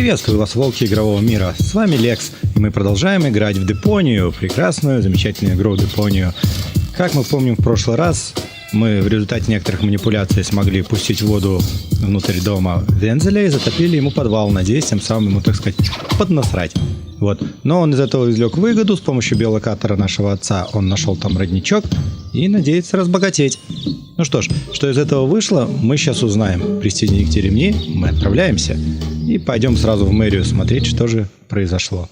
Приветствую вас, волки игрового мира. С вами Лекс, и мы продолжаем играть в Депонию, прекрасную, замечательную игру Депонию. Как мы помним в прошлый раз, мы в результате некоторых манипуляций смогли пустить воду внутрь дома Вензеля и затопили ему подвал, надеясь тем самым ему, так сказать, поднасрать. Вот. Но он из этого извлек выгоду, с помощью биолокатора нашего отца он нашел там родничок и надеется разбогатеть. Ну что ж, что из этого вышло, мы сейчас узнаем. Пристегните ремни, мы отправляемся и пойдем сразу в мэрию смотреть, что же произошло.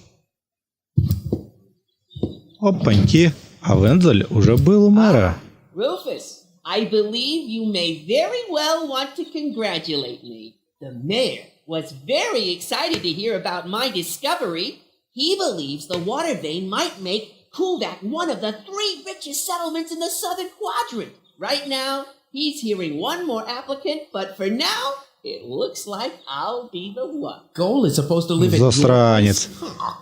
Опаньки, а Вензель уже был у мэра. Rufus, I believe you may very well want to congratulate me. The mayor was very excited to hear about my discovery. He believes the water vein might make Kuldak one of the 3 richest settlements in the southern quadrant. Right now, he's hearing one more applicant, but for now, it looks like I'll be the one. Goal is supposed to live Засранец.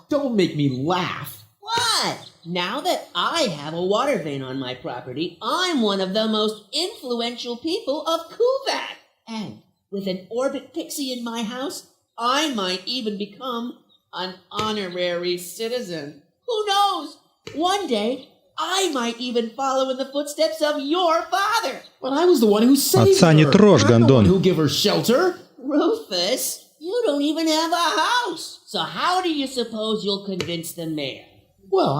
Don't make me laugh. What? Now that I have a water vein on my property, I'm one of the most influential people of Kuldak. And with an orbit pixie in my house, I might even become an honorary citizen. Who knows? One day, I might even follow in the footsteps of your father. Well, I was the one who saved Отца не her. трожь, I'm the one гондон. who gave her shelter. Rufus, you don't even have a house. So how do you suppose you'll convince the mayor? Well,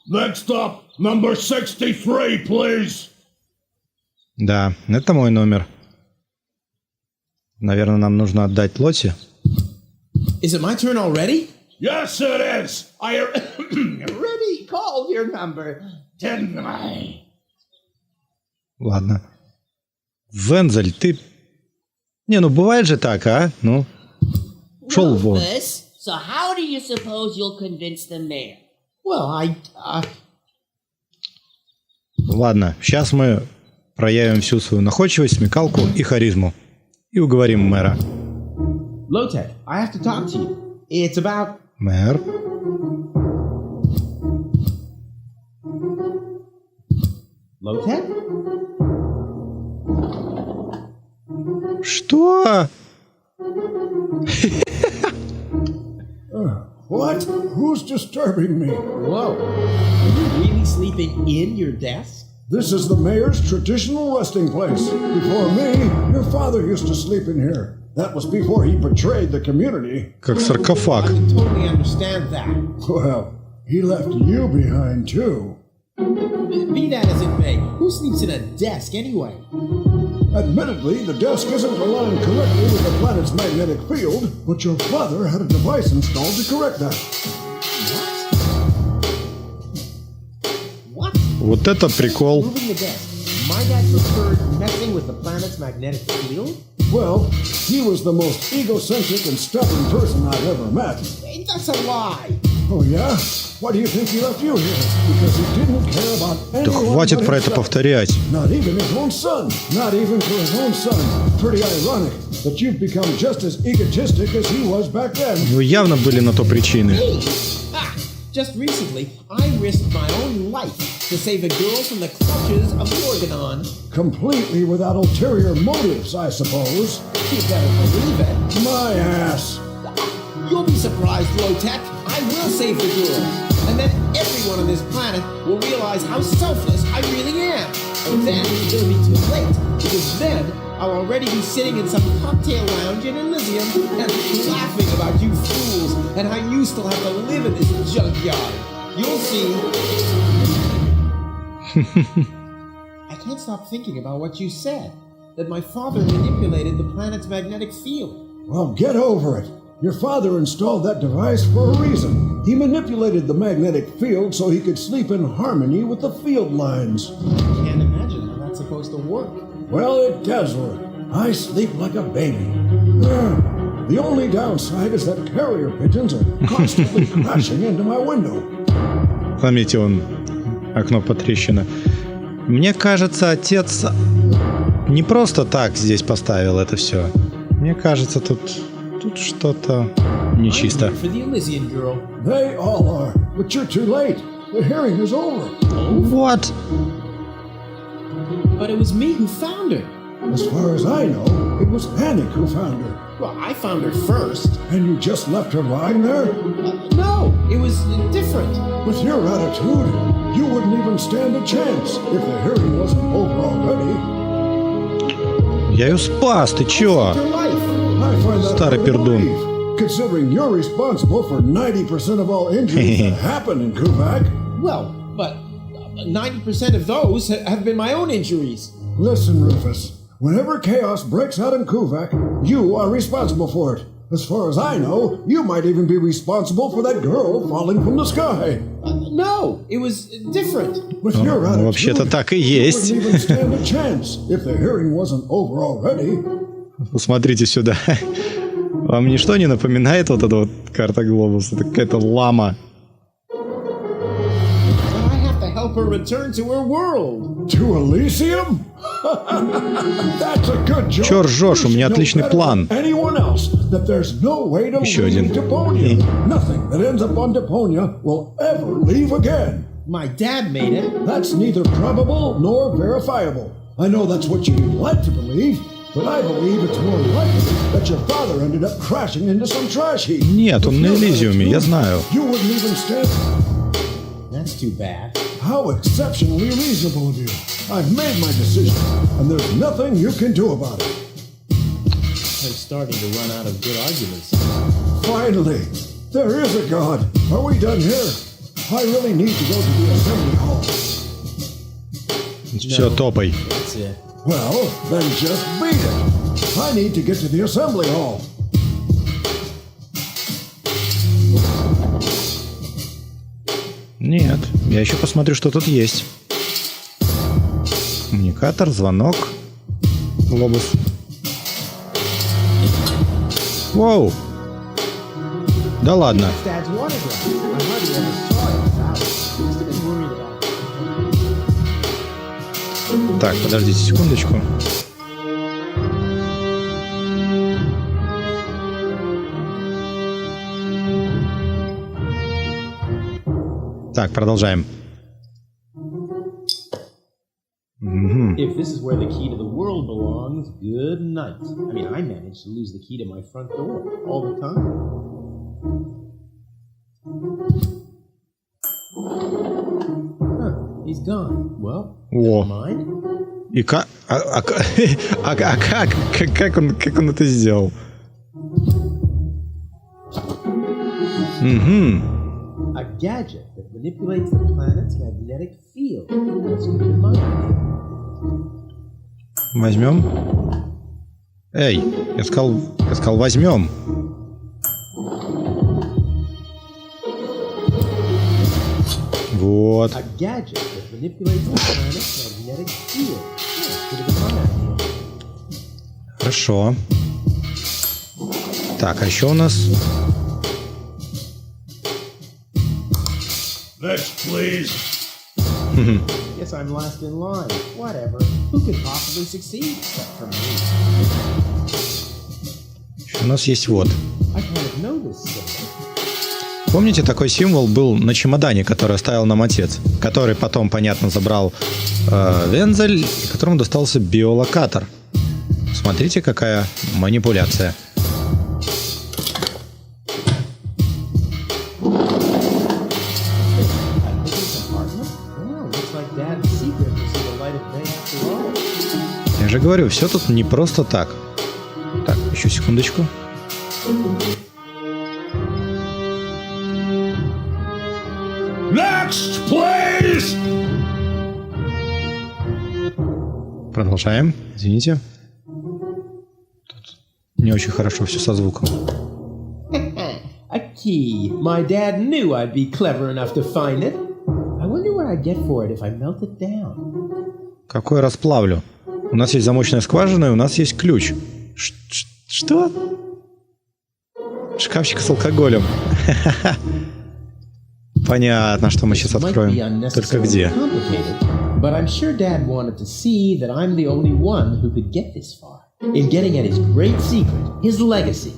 Next up, number 63, please. Да, это мой номер. Наверное, нам нужно отдать Лоти. Is it my turn already? Yes, it is. I Already called your number. didn't I? Ладно. Вензель, ты... Не, ну бывает же так, а? Ну, шел вон. Rufus, so how do you suppose you'll convince the mayor? Well, Ладно, сейчас мы проявим всю свою находчивость, смекалку и харизму. И уговорим мэра. Lotek, I have to talk to you. It's about... Мэр. Lotek? Что? What? Who's disturbing me? Whoa. Are you really sleeping in your desk? This is the mayor's traditional resting place. Before me, your father used to sleep in here. That was before he betrayed the community. Как саркофаг. I can totally understand that. Well, he left you behind too. Be that as it may, who sleeps in a desk anyway? Admittedly, the desk isn't aligned correctly with the planet's magnetic field, but your father had a device installed to correct that. What? Вот это прикол. Moving the desk. My dad preferred messing with the planet's magnetic field? Well, he was the most egocentric and stubborn person I've ever met. Hey, that's a lie. Oh yeah? Why do you think he left you here? Because he didn't care about Да anyone хватит but про это himself. повторять. Not even his own son. Not even for his own son. Pretty ironic that you've become just as egotistic as he was back then. У него явно были на то причины. Ah, just recently, I risked my own life to save a girl from the clutches of the Organon. Completely without ulterior motives, I suppose. You better believe it. My ass. You'll be surprised, Lotek. I will save the girl. And then everyone on this planet will realize how selfless I really am. And then it'll be too late, because then I'll already be sitting in some cocktail lounge in Elysium and laughing about you fools and how you still have to live in this junkyard. You'll see. I can't stop thinking about what you said, that my father manipulated the planet's magnetic field. Well, get over it. Your father installed that device for a reason. He manipulated the magnetic field so he could sleep in harmony with the field lines. I can't imagine how that's supposed to work. Well, it does work. I sleep like a baby. The only downside is that carrier pigeons are constantly crashing into my window. Заметьте, он окно потрещено. Мне кажется, отец не просто так здесь поставил это все. Мне кажется, тут что-то нечисто. For the Elysian girl. They all are, but you're too late. The hearing is over. Вот. But it was me who found her. As far as I know, it was Panic who found her. Well, I found her first. And you just left her lying there? No, it was different. With your attitude, you wouldn't even stand a chance if the hearing wasn't over already. Я ее спас, ты чё? Her life. I find that Старый hard to пердун. believe, considering you're responsible for 90% of all injuries that happen in Kuvak. Well, but 90% of those have been my own injuries. Listen, Rufus. Whenever chaos breaks out in Kuvak, you are responsible for it. As far as I know, you might even be responsible for that girl falling from the sky. No, it was different. With your attitude, вообще-то так и you есть. wouldn't even stand a chance if the hearing wasn't over already. Посмотрите сюда. Вам ничто не напоминает вот эта вот карта глобуса? Это какая-то лама. But I have to help her return to her world. To Elysium? That's a good job. Чё ржёшь? У меня отличный план. Anyone else that there's no way to Еще leave один. Deponia. Nothing that ends up on Deponia will ever leave again. My dad made it. That's neither probable nor verifiable. I know that's what you'd like to believe, but I believe it's more likely that your father ended up crashing into some trash heap. Нет, он на Элизиуме, я знаю. You wouldn't even stand. That's too bad. How exceptionally reasonable of you. I've made my decision, and there's nothing you can do about it. I'm starting to run out of good arguments. Finally, there is a God. Are we done here? I really need to go to the assembly hall. Все, топай. That's it. Well, then just beat it. I need to get to the assembly hall. Нет, я еще посмотрю, что тут есть. Коммуникатор, звонок. Глобус. Воу. Да ладно. Dad's water glass. I hardly ever saw it without it. Must have been worried about it. Так, подождите секундочку. Так, продолжаем. If this is where the key to the world belongs, good night. I mean, I managed to lose the key to my front door all the time. Huh, he's gone. Well, О. never mind. И как... Как он это сделал? A gadget that manipulates the planet's magnetic field. Let's keep in mind. Возьмем. Эй, я сказал возьмем. Вот. A gadget that manipulates the planet's magnetic field. Yeah, could have been my idea. Хорошо. Так, а еще у нас... Next, please. Guess I'm last in line. Whatever. Who could possibly succeed except for me? Еще у нас есть вот. I kind of know this symbol. Помните, такой символ был на чемодане, который оставил нам отец, который потом, понятно, забрал Вензель, и которому достался биолокатор. Смотрите, какая манипуляция. Я же говорю, все тут не просто так. Так, еще секундочку. Next, please. Продолжаем. Извините. Тут не очень хорошо все со звуком. A key. My dad knew I'd be clever enough to find it. I wonder what I'd get for it if I melt it down. Какой расплавлю? У нас есть замочная скважина, и у нас есть ключ. Что? Шкафчик с алкоголем. Понятно, что мы сейчас откроем. Только где? But I'm sure Dad wanted to see that I'm the only one who could get this far. In getting at his great secret, his legacy.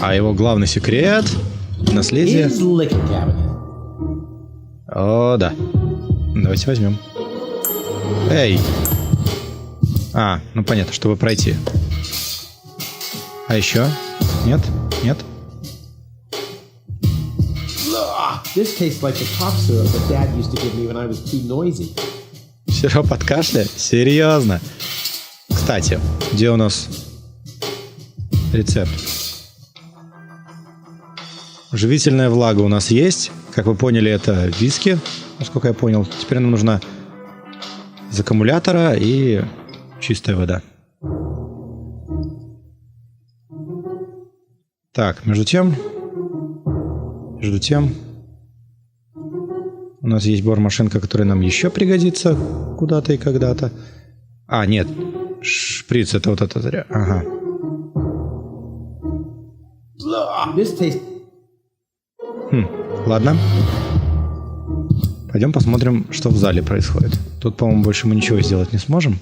А его главный секрет — наследие. His liquor cabinet. О, да. Давайте возьмем. Эй! А, ну понятно, чтобы пройти. А еще? Нет? Нет? This tastes like the cough syrup that Dad used to give me when I was too noisy. Сироп от кашля? Серьезно? Кстати, где у нас рецепт? Живительная влага у нас есть. Как вы поняли, это виски, насколько я понял. Теперь нам нужна из аккумулятора и чистая вода. Так, между тем, у нас есть бормашинка, которая нам еще пригодится куда-то и когда-то. А, нет, шприц, это вот этот. Ага. Ладно. Пойдем посмотрим, что в зале происходит. Тут, по-моему, больше мы ничего сделать не сможем.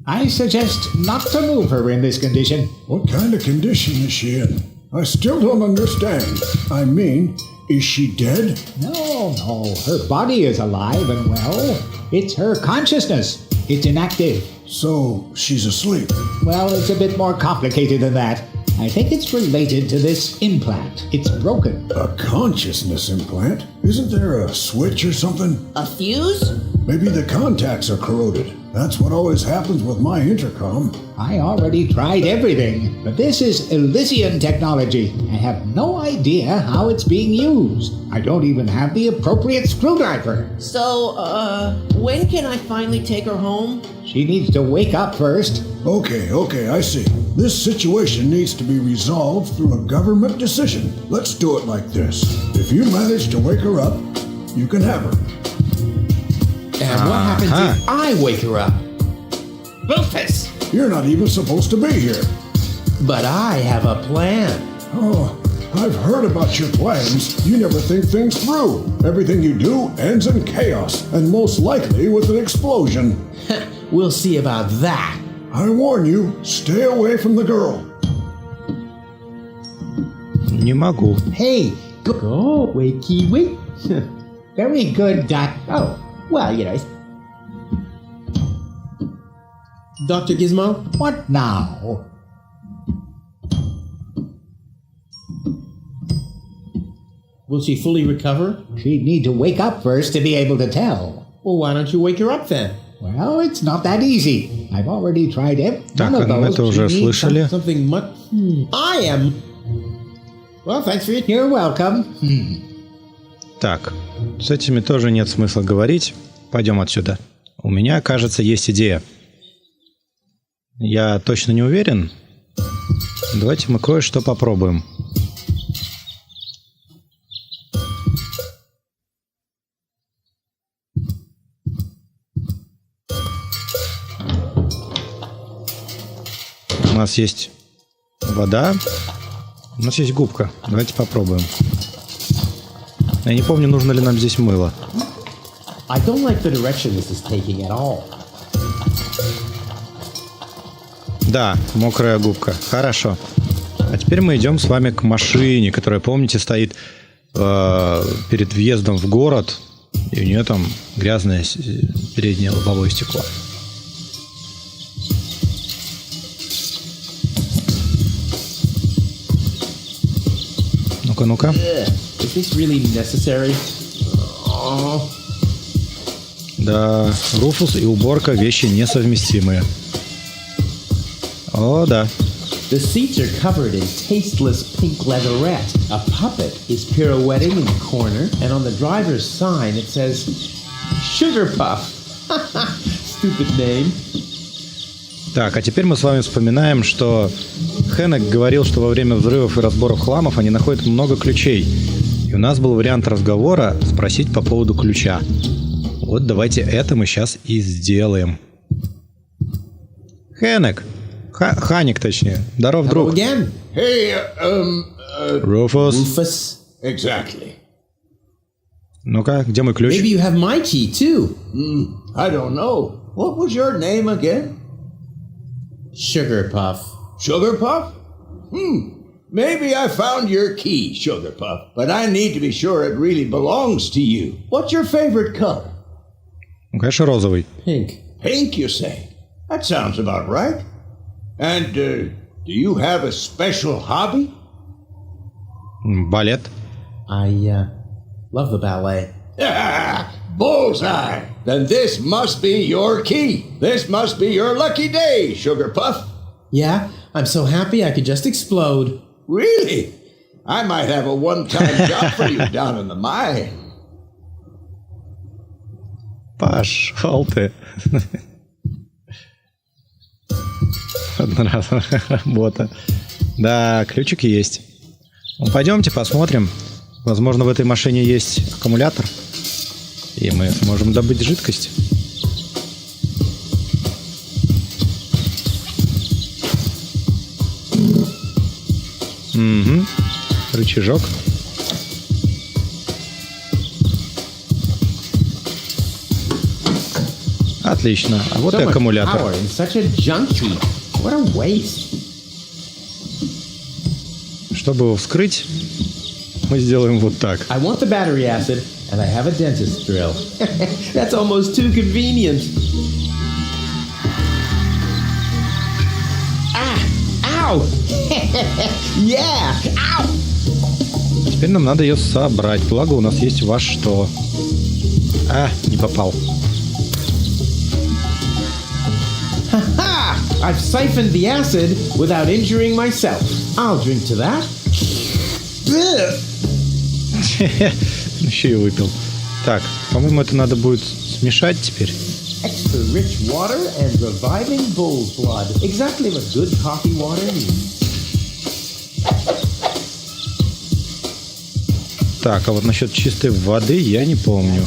I suggest not to move her in this condition. What kind of condition is she in? I still don't understand. I mean, is she dead? No, her body is alive and well. It's her consciousness. It's inactive. So, she's asleep. Well, it's a bit more complicated than that. I think it's related to this implant. It's broken. A consciousness implant? Isn't there a switch or something? A fuse? Maybe the contacts are corroded. That's what always happens with my intercom. I already tried everything, but this is Elysian technology. I have no idea how it's being used. I don't even have the appropriate screwdriver. So, when can I finally take her home? She needs to wake up first. Okay, I see. This situation needs to be resolved through a government decision. Let's do it like this. If you manage to wake her up, you can have her. And what happens if I wake her up? Rufus! You're not even supposed to be here. But I have a plan. Oh, I've heard about your plans. You never think things through. Everything you do ends in chaos, and most likely with an explosion. We'll see about that. I warn you, stay away from the girl. Не могу. Hey, go, wakey, wake. Very good, Doc. Oh, well, you know. Dr. Gizmo? What now? Will she fully recover? She'd need to wake up first to be able to tell. Well, why don't you wake her up then? Well, it's not that easy. I've already tried Так, one of мы those. это уже слышали. Something much... I am... Well, thanks for your... You're welcome. Так, с этими тоже нет смысла говорить. Пойдем отсюда. У меня, кажется, есть идея. Я точно не уверен. Давайте мы кое-что попробуем. У нас есть вода. У нас есть губка. Давайте попробуем. Я не помню, нужно ли нам здесь мыло. I don't like the direction this is taking at all. Да, мокрая губка. Хорошо. А теперь мы идем с вами к машине, которая, помните, стоит перед въездом в город. И у нее там грязное переднее лобовое стекло. Ну-ка. Is this really necessary? Oh. Да, Руфус и уборка вещи несовместимые. О, да. The seats are covered in tasteless pink leatherette. A puppet is pirouetting in the corner, and on the driver's sign it says Sugar Puff. Stupid name. Так, а теперь мы с вами вспоминаем, что Хеннек говорил, что во время взрывов и разборов хламов они находят много ключей. И у нас был вариант разговора спросить по поводу ключа. Вот давайте это мы сейчас и сделаем. Хеннек! Ханик, точнее. Здоров, друг. Again? Hey, Руфус. Rufus. exactly. Ну-ка, где мой ключ? Maybe you have my key too. I don't know. What was your name again? Sugar Puff. Sugar Puff? Maybe I found your key, Sugar Puff, but I need to be sure it really belongs to you. What's your favorite color? Ну, конечно, розовый. Pink. Pink, you say? That sounds about right. And do you have a special hobby? Балет. I love the ballet. Bullseye! Then this must be your key. This must be your lucky day, Sugar Puff. Yeah, I'm so happy I could just explode. Really? I might have a one-time job for you down in the mine. Пошел ты. Одноразовая работа. Да, ключики есть. Ну, пойдемте посмотрим. Возможно, в этой машине есть аккумулятор. И мы сможем добыть жидкость. Угу. Рычажок. Отлично. А вот и аккумулятор. Power in such a junkie. What a waste. Чтобы его вскрыть, мы сделаем вот так. I want the battery acid, and I have a dentist drill. That's almost too convenient. Ah! Ow! Yeah! Ow! Теперь нам надо ее собрать. Благо у нас есть во что. А, не попал. Ha! I've siphoned the acid without injuring myself. I'll drink to that. Еще и выпил. Так, по-моему, это надо будет смешать теперь. Extra rich water and reviving bull's blood. Exactly what good coffee water needs. Так, а вот насчет чистой воды я не помню.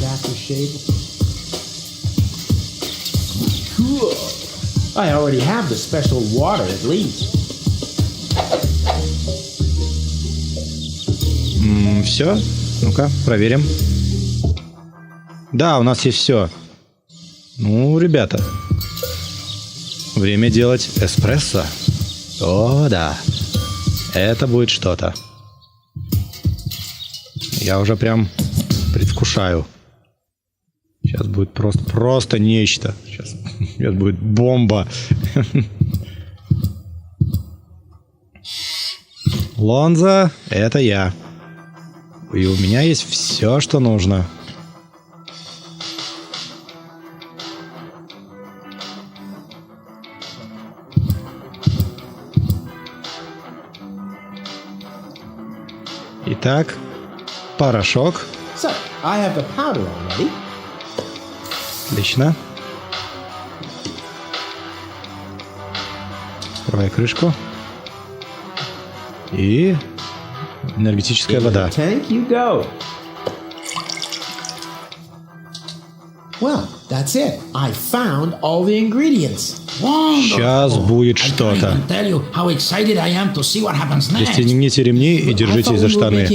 Cool. I already have the special water at least. Все? Ну-ка, проверим. Да, у нас есть все. Ну, ребята, время делать эспрессо. О, да. Это будет что-то. Я уже прям предвкушаю. Сейчас будет просто нечто. Сейчас будет бомба. Лонза, это я. И у меня есть все, что нужно. Итак, порошок. So, I have the powder already. Отлично. Открывай крышку. И энергетическая вода. Tank you go. Well, that's it. I found all the ingredients. Сейчас будет что-то. Пристегните ремни и держитесь за штаны.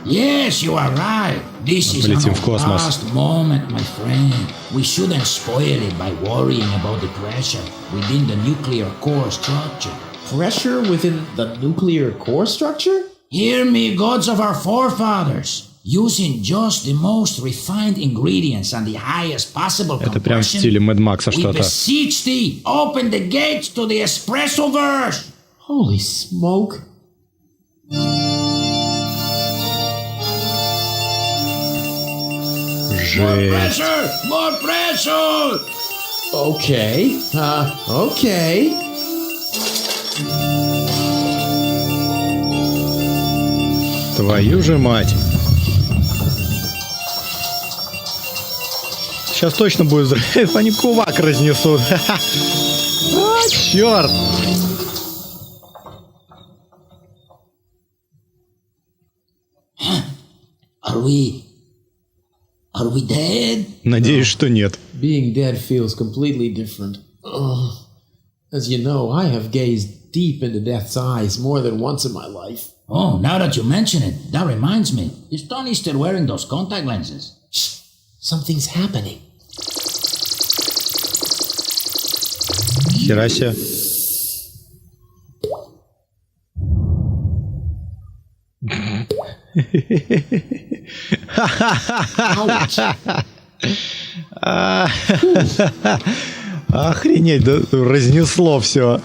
Yes, you are right. This is Полетим an в космос. last moment, my friend. We shouldn't spoil it by worrying about the pressure within the nuclear core structure. Pressure within the nuclear core structure? Hear me, gods of our forefathers. Using just the most refined ingredients and the highest possible Это прям в compression, стиле Мэд Макса we что-то. beseech thee, open the gates to the Espresso verse. Holy smoke. Жесть. More pressure! Okay. Okay. Твою же мать. Сейчас точно будет взрыв, они кувак разнесут. А, черт. Are we dead? Надеюсь, что нет. Being dead feels completely different. Ugh. As you know, I have gazed deep into death's eyes more than once in my life. Oh, now that you mention it, that reminds me. Is Tony still wearing those contact lenses? Shh. Something's happening. Хера себе. Охренеть, да разнесло все.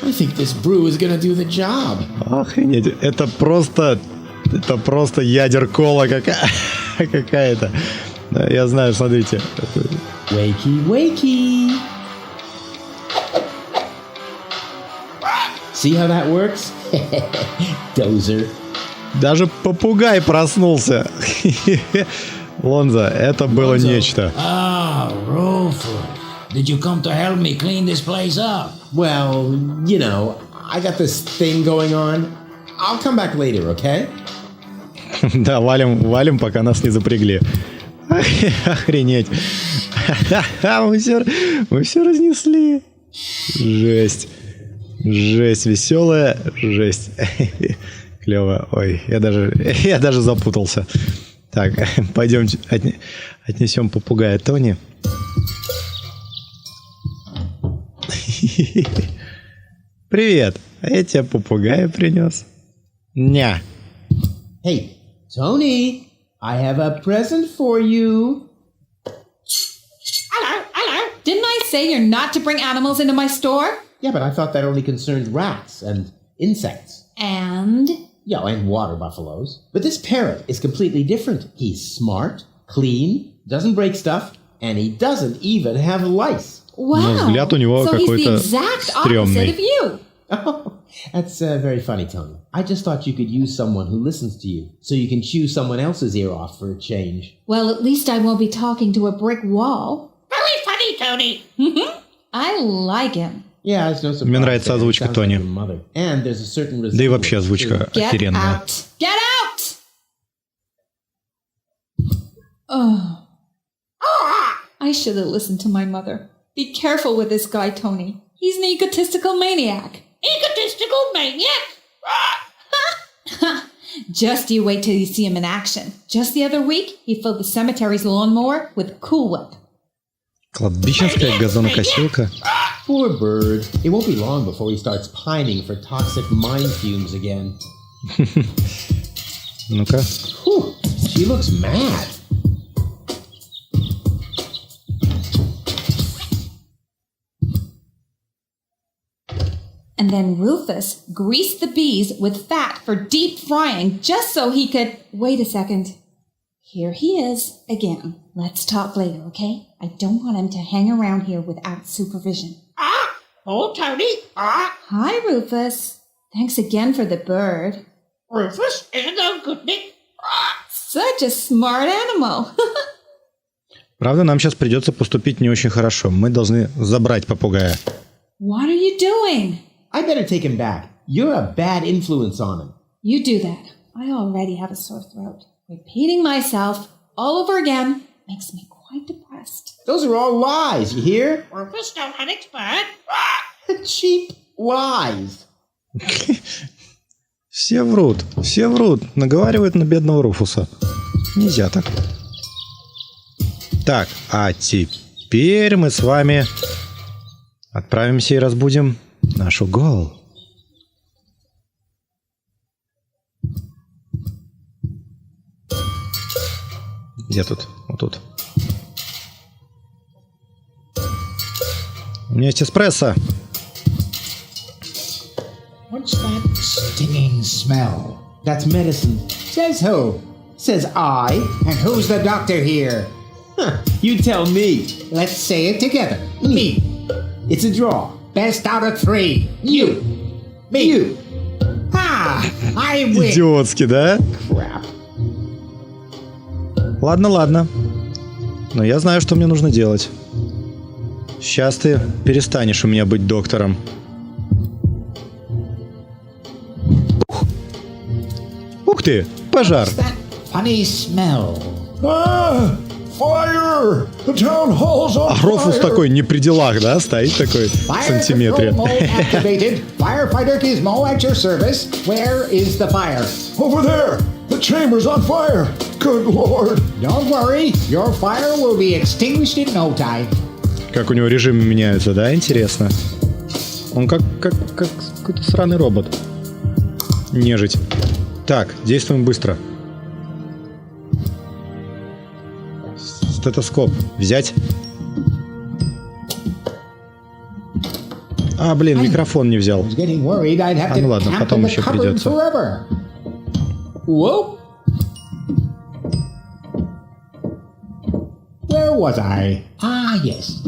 I think this brew is gonna do the job. Охренеть, это просто ядер-кола какая-то. Я знаю, смотрите. Wakey, wakey. See how that works? Dozer. Даже попугай проснулся. Лонза, это было нечто. Ah, Rufus. Did you come to help me clean this place up? Well, you know, I got this thing going on. I'll come back later, okay? Да, валим, пока нас не запрягли. Охренеть. Мы все разнесли. Жесть, веселая жесть. Клево. Ой, я даже запутался. Так, пойдем отнесем попугая Тони. Привет. А я тебе попугая принес. Ня. Hey, Tony, I have a present for you. Hello. Didn't I say you're not to bring animals into my store? Yeah, but I thought that only concerned rats and insects. And? Yeah, and water buffaloes. But this parrot is completely different. He's smart, clean, doesn't break stuff, and he doesn't even have lice. Wow. Но взгляд у него so he's the какой-то exact стрёмный. opposite of you. Oh, that's very funny, Tony. I just thought you could use someone who listens to you, so you can chew someone else's ear off for a change. Well, at least I won't be talking to a brick wall. Very funny, Tony. I like him. Yeah, it's no surprise. Мне нравится озвучка Sounds Тони. like your mother. And there's a certain Да и вообще resemblance озвучка too. Get охеренная. out. Get out! Oh. I should have listened to my mother. Be careful with this guy, Tony. He's an egotistical maniac. Egotistical maniac? Just you wait till you see him in action. Just the other week, he filled the cemetery's lawnmower with Cool Whip. Кладбищенская газонокосилка. Poor bird. It won't be long before he starts pining for toxic mine fumes again. Ну-ка. Whew, she looks mad. And then Rufus greased the bees with fat for deep frying just so he could... Wait a second. Here he is again. Let's talk later, okay? I don't want him to hang around here without supervision. Oh, Tony. Hi, Rufus. Thanks again for the bird. Rufus isn't a good name. Such a smart animal. Правда, нам сейчас придется поступить не очень хорошо. Мы должны забрать попугая. What are you doing? I better take him back. You're a bad influence on him. You do that. I already have a sore throat. Repeating myself all over again makes me quite depressed. Those are all lies, you hear? Rufus don't unexpert. Cheap lies. Все врут. Наговаривают на бедного Руфуса. Нельзя так. Так, а теперь мы с вами отправимся и разбудим нашу Гоал. Где тут? Вот тут. У меня есть эспрессо. What's that stinging smell? That's medicine. Says who? Says I. And who's the doctor here? Huh, you tell me. Let's say it together. Me. It's a draw. Best out of three. You. Me. You. Ah, I win. Идиотски, да? Crap. Ладно. Но я знаю, что мне нужно делать. Сейчас ты перестанешь у меня быть доктором. Ух ты, пожар. What's that funny smell? Ah! Fire! The town hall's on А Руфус fire! такой не при делах, да? Стоит такой в Fire сантиметре. control mode activated. Firefighter Gizmo at your service. Where is the fire? Over there! The chamber's on fire! Good lord! Don't worry. Your fire will be extinguished in no time. Как у него режимы меняются, да? Интересно. Он как какой-то сраный робот. Нежить. Так, действуем быстро. Стетоскоп взять. А, блин, микрофон не взял. А, ну ладно, потом еще придется. Whoa. Where was I? Ah, yes.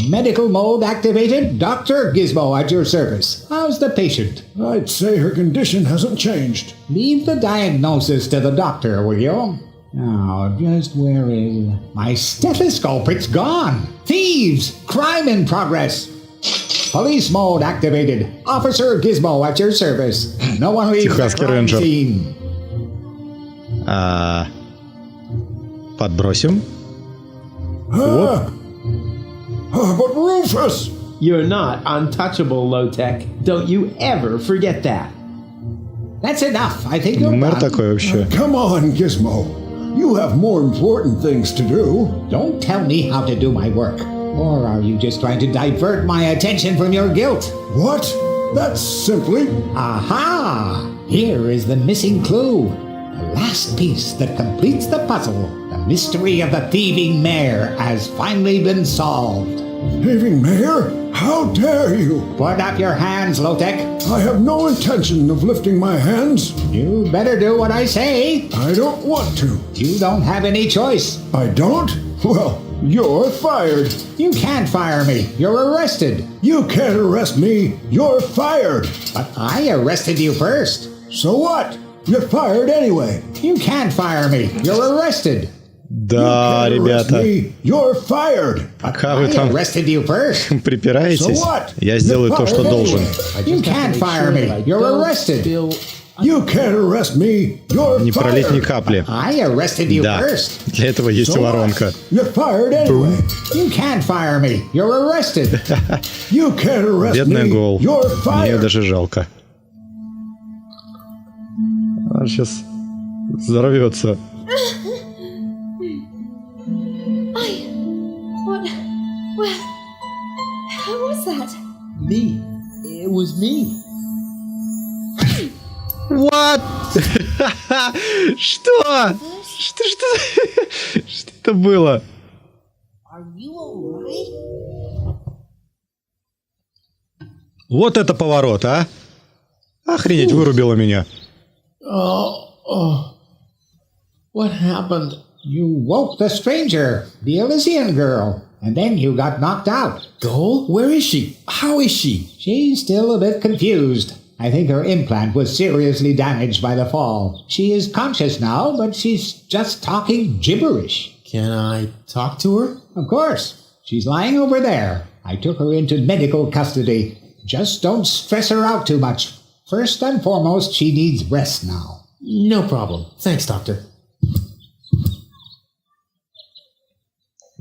Medical mode activated. Dr. Gizmo at your service. How's the patient? I'd say her condition hasn't changed. Leave the diagnosis to the doctor, will you? Now, just where is... My stethoscope, it's gone! Thieves! Crime in progress! Police mode activated. Officer Gizmo at your service. No one leaves the Техасский crime рейнджер. scene. Подбросим. But Rufus! You're not untouchable, low-tech. Don't you ever forget that. That's enough. I think you're Мэр done. такой вообще. Come on, Gizmo. You have more important things to do. Don't tell me how to do my work. Or are you just trying to divert my attention from your guilt? What? That's simply... Aha! Here is the missing clue. The last piece that completes the puzzle. The mystery of the thieving mayor has finally been solved. Thieving mayor? How dare you? Put up your hands, Lotek. I have no intention of lifting my hands. You better do what I say. I don't want to. You don't have any choice. I don't? Well, you're fired. You can't fire me. You're arrested. You can't arrest me. You're fired. But I arrested you first. So what? You're fired anyway. You can't fire me. You're arrested. Да, You can't arrest ребята, me. You're fired. пока вы I там arrested you first. припираетесь, So what? я сделаю то, что You're fired должен. anyway. You can't fire me. You're arrested. You can't arrest me. You're Не пролить ни fired. капли. I arrested you Да, first. для этого есть So what? воронка. You're fired anyway. You can't fire me. You're arrested. You can't arrest Бедная me. Гоал. You're Мне fired. даже жалко. Она сейчас взорвется. What was that? Me. It was me. What? Что? Что это было? Are you alright? Вот это поворот, а? Охренеть, вырубило меня. What happened? You woke the stranger, the Elysian girl, and then you got knocked out. Goal? Where is she? How is she? She's still a bit confused. I think her implant was seriously damaged by the fall. She is conscious now, but she's just talking gibberish. Can I talk to her? Of course. She's lying over there. I took her into medical custody. Just don't stress her out too much. First and foremost, she needs rest now. No problem. Thanks, Doctor.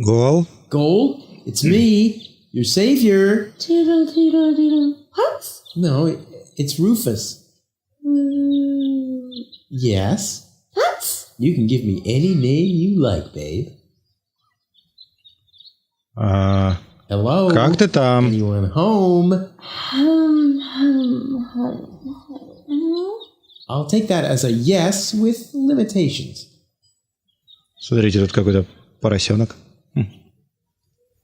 Гоал? Goal? It's me, your savior. What? No, it's Rufus. Yes? What? You can give me any name you like, babe. Hello? Как ты там? Anyone home? I'll take that as a yes with limitations. Смотрите, тут какой-то поросенок.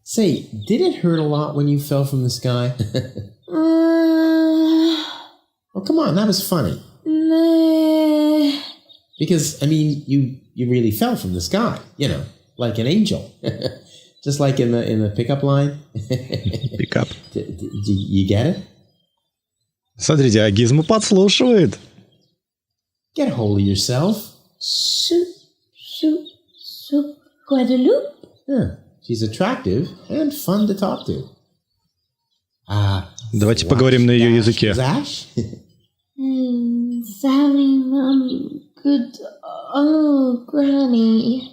Say, did it hurt a lot when you fell from the sky? Oh, come on, that was funny. Because, I mean, you really fell from the sky, you know, like an angel. Just like in the pickup line. Пикап. You get it? Смотрите, а Гизмо подслушивает. Get a hold of yourself. Guadeloupe? Yeah, she's attractive and fun to talk to. Давайте поговорим на ее языке. Zash? Good. Oh, Granny.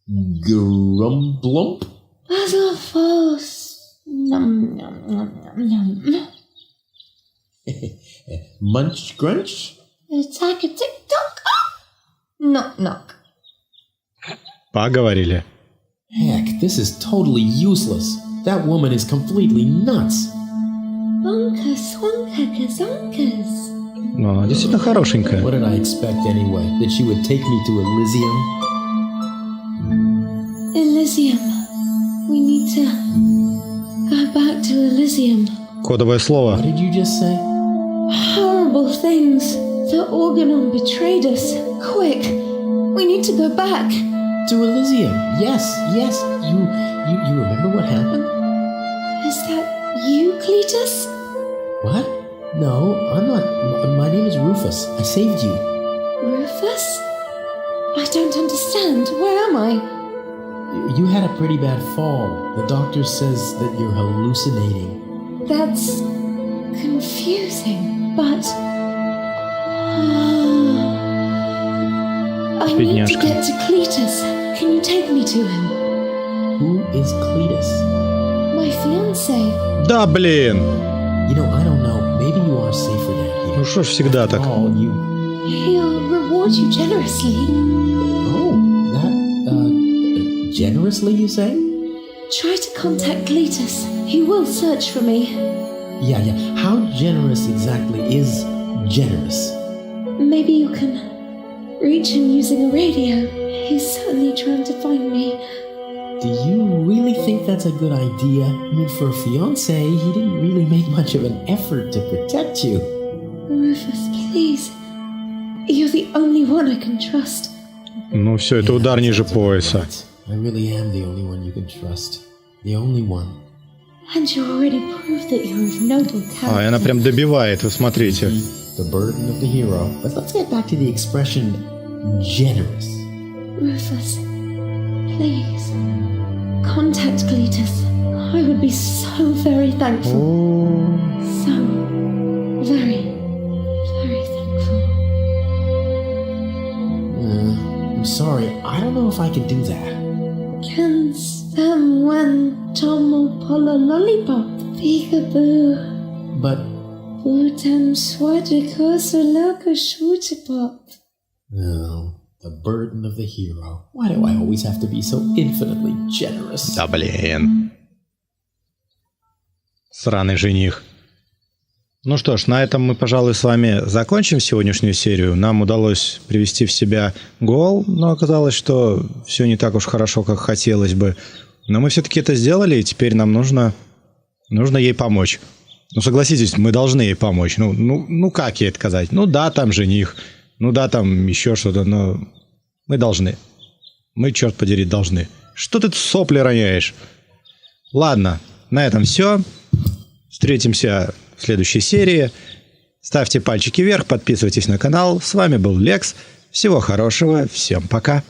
Grumblump? Basil false. Num, num, num, num, num. Munch Grunch? Attack a tick-tock. Knock, knock. Поговорили. Heck, this is totally useless. That woman is completely nuts. Wonka, swonka, kazonkas. Но она действительно хорошенькая. What did I expect anyway? That she would take me to Elysium? Elysium. We need to go back to Elysium. Кодовое слово. What did you just say? Horrible things. The Organon betrayed us. Quick. We need to go back. To Elysium. Yes. You remember what happened? Is that you, Cletus? What? No, I'm not. My name is Rufus. I saved you. Rufus? I don't understand. Where am I? You had a pretty bad fall. The doctor says that you're hallucinating. That's confusing, but I need to get to Cletus. Can you take me to him? Who is Cletus? My fiancé. Да, блин! You know, I don't know. Maybe you are safer than here. Ну что ж всегда так? All you. He'll reward you generously. Oh, that, generously, you say? Try to contact Cletus. He will search for me. Yeah. How generous exactly is generous? Maybe you can reach him using a radio. He's certainly trying to find me. Do you really think that's a good idea? I mean, for a fiancé, he didn't really make much of an effort to protect you. Rufus, please. You're the only one I can trust. Ну все, это удар ниже пояса. I really am the only one you can trust. The only one. And you already proved that you're of noble character. А, и она прям добивает, вы смотрите. The burden of the hero. But let's get back to the expression generous. Rufus, please. Contact Cletus. I would be so very thankful. So very, very thankful. I'm sorry, I don't know if I can do that. Can someone pull a lollipop? Peekaboo. But, Butem swatiko soloko shwutipop. no, the burden of the hero. Why do I always have to be so infinitely generous? Да, блин. Сраный жених. Ну что ж, на этом мы, пожалуй, с вами закончим сегодняшнюю серию. Нам удалось привести в себя Гоал, но оказалось, что все не так уж хорошо, как хотелось бы. Но мы все-таки это сделали, и теперь нам нужно ей помочь. Ну, согласитесь, мы должны ей помочь. Ну как ей отказать? Ну да, там жених. Ну да, там еще что-то, но мы должны. Мы, черт подери, должны. Что ты тут сопли роняешь? Ладно, на этом все. Встретимся в следующей серии. Ставьте пальчики вверх, подписывайтесь на канал. С вами был Лекс. Всего хорошего, всем пока.